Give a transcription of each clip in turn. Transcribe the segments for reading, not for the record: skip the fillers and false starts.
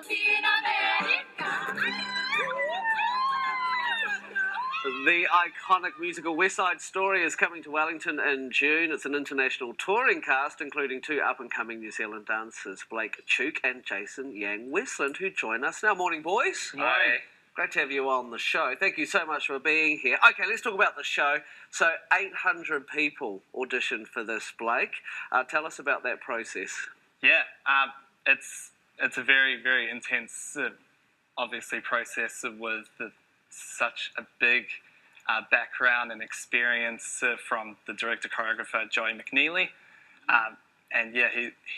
The iconic musical West Side Story is coming to Wellington in June. It's an international touring cast, including two up-and-coming New Zealand dancers, Blake Chook and Jason Yang-Westland, who join us now. Morning, boys. Hi. Great to have you on the show. Thank you so much for being here. Okay, let's talk about the show. So 800 people auditioned for this, Blake. Tell us about that process. Yeah, it's a very, very intense, obviously, process with such a big background and experience from the director-choreographer, Joey McNeely. And yeah,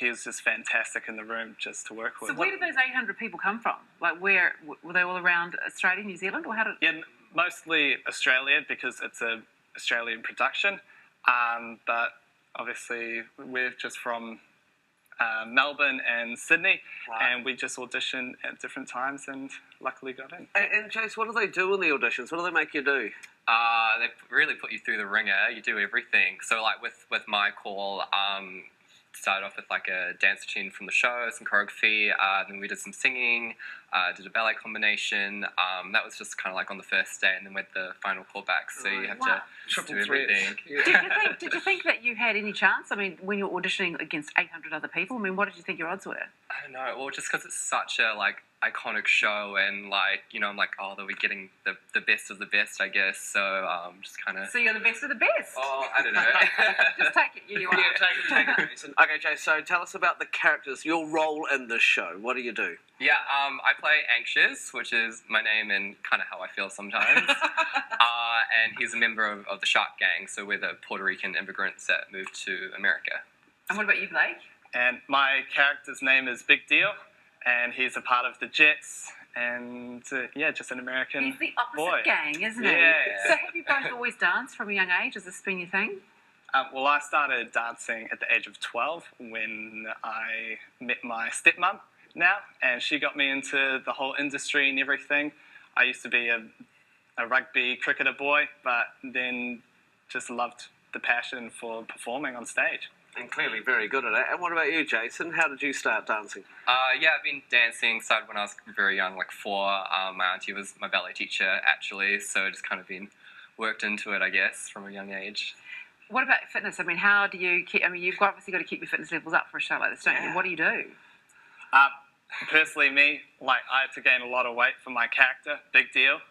he was just fantastic in the room just to work with. So where did those 800 people come from? Like, where were they all around Australia, New Zealand, or how did? Yeah, mostly Australia because it's an Australian production. But obviously, we're just from Melbourne and Sydney, right. And we just auditioned at different times and luckily got in. And Chase, what do they do in the auditions? What do they make you do? They really put you through the ringer. You do everything. So like with my call, started off with like a dance routine from the show, some choreography, then we did some singing, did a ballet combination. That was just kind of like on the first day, and then with the final callback, so you have to do everything. Yeah. Did you think that you had any chance? I mean, when you were auditioning against 800 other people, I mean, what did you think your odds were? I don't know. Well, just because it's such a like iconic show, and like, you know, I'm like, oh, they'll be getting the best of the best, I guess. So just kind of. So you're the best of the best. Oh, I don't know. Just take it. You are. Yeah, take it, Jason. Okay, Jay. So tell us about the characters, your role in this show. What do you do? Yeah, I play Anxious, which is my name and kind of how I feel sometimes. And he's a member of the Shark Gang, so we're the Puerto Rican immigrants that moved to America. And what about you, Blake? And my character's name is Big Deal, and he's a part of the Jets, and yeah, just an American He's the opposite boy. gang, isn't he? Yeah. So have you both always danced from a young age? Has this been your thing? Well, I started dancing at the age of 12 when I met my stepmom now, and she got me into the whole industry and everything. I used to be a rugby cricketer boy, but then just loved the passion for performing on stage. And clearly very good at it. And what about you, Jason? How did you start dancing? Yeah, I've been dancing, started when I was very young, like 4. My auntie was my ballet teacher, actually, so just kind of been worked into it, I guess, from a young age. What about fitness? I mean, how do you keep... I mean, you've obviously got to keep your fitness levels up for a show like this, don't you? What do you do? Personally, me, like, I had to gain a lot of weight for my character. Big deal.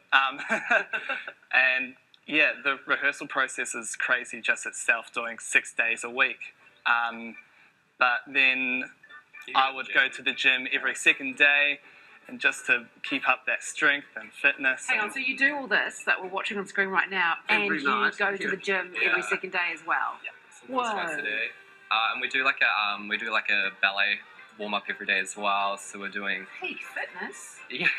And, yeah, the rehearsal process is crazy just itself, doing 6 days a week. But then I would go to the gym every second day, and just to keep up that strength and fitness. Hang on, so you do all this that we're watching on screen right now, and you go to the gym every second day as well? Yeah, sometimes twice a day. And we do like a ballet warm-up every day as well, so we're doing... Peak fitness? Yeah.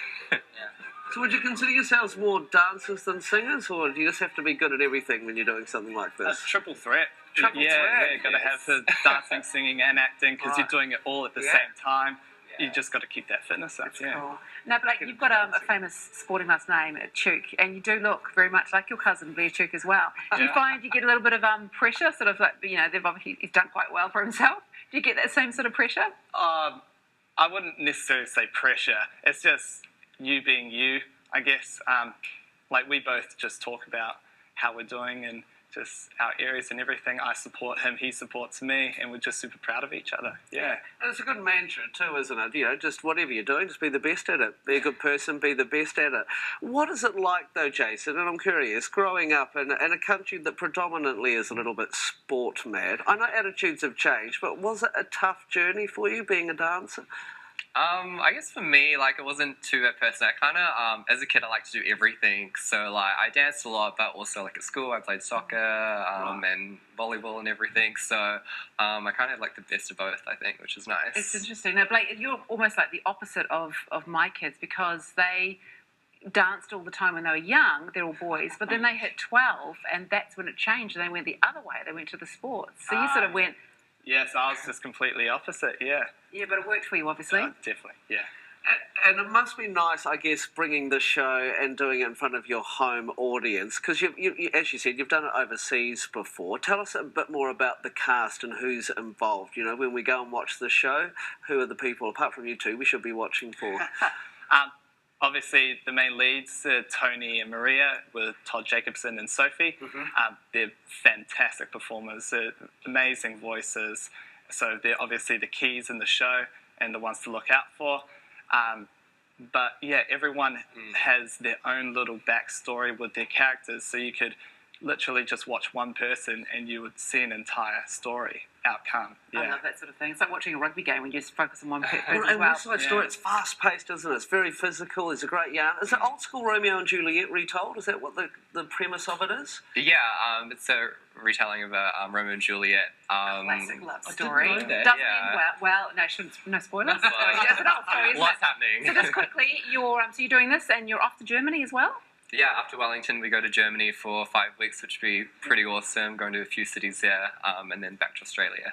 So would you consider yourselves more dancers than singers, or do you just have to be good at everything when you're doing something like this? A triple threat. Triple threat? Yeah, got to have the dancing, singing and acting, because you're doing it all at the same time. You just got to keep that fitness up. Cool. Now, Blake, you've got a famous sporting last name, Chook, and you do look very much like your cousin, Blair Chook, as well. Do you find you get a little bit of pressure, sort of like, you know, he's done quite well for himself? Do you get that same sort of pressure? I wouldn't necessarily say pressure. It's just you being you, I guess. Like, we both just talk about how we're doing and just our areas and everything. I support him, he supports me, and we're just super proud of each other. Yeah. And it's a good mantra too, isn't it? You know, just whatever you're doing, just be the best at it. Be a good person, be the best at it. What is it like though, Jason, and I'm curious, growing up in a country that predominantly is a little bit sport mad? I know attitudes have changed, but was it a tough journey for you being a dancer? I guess for me, like, it wasn't too bad personally. I kind of, as a kid, I liked to do everything. So, like, I danced a lot, but also, like, at school, I played soccer and volleyball and everything. So, I kind of had, like, the best of both, I think, which is nice. It's interesting. Now, Blake, you're almost like the opposite of my kids, because they danced all the time when they were young. They're all boys. But then they hit 12, and that's when it changed. And they went the other way. They went to the sports. So you sort of went... Yes, I was just completely opposite, yeah. Yeah, but it worked for you, obviously. Definitely, yeah. And it must be nice, I guess, bringing the show and doing it in front of your home audience, because as you said, you've done it overseas before. Tell us a bit more about the cast and who's involved. You know, when we go and watch the show, who are the people, apart from you two, we should be watching for? Obviously, the main leads, Tony and Maria, with Todd Jacobson and Sophie. They're fantastic performers, amazing voices. So they're obviously the keys in the show and the ones to look out for. But yeah, everyone has their own little backstory with their characters. So you could literally just watch one person and you would see an entire story outcome. Yeah. I love that sort of thing. It's like watching a rugby game when you just focus on one person as And well. West Side Story, it's fast-paced, isn't it? It's very physical. There's a great yarn. Is it old school Romeo and Juliet retold? Is that what the premise of it is? Yeah, it's a retelling of Romeo and Juliet. Classic love story. know that, Doesn't yeah. end well. No, no spoilers. Well, It's an old story, isn't what's it? happening? So just quickly, you're doing this and you're off to Germany as well? Yeah, after Wellington, we go to Germany for 5 weeks, which would be pretty awesome, going to a few cities there, and then back to Australia.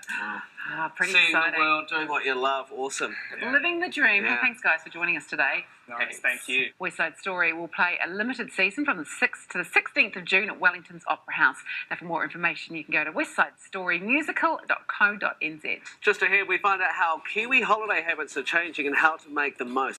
Pretty Seeing exciting. the world, doing what you love, awesome. Living the dream. Yeah. Hey, thanks, guys, for joining us today. Nice, thank you. West Side Story will play a limited season from the 6th to the 16th of June at Wellington's Opera House. Now, for more information, you can go to westsidestorymusical.co.nz. Just ahead, we find out how Kiwi holiday habits are changing and how to make the most.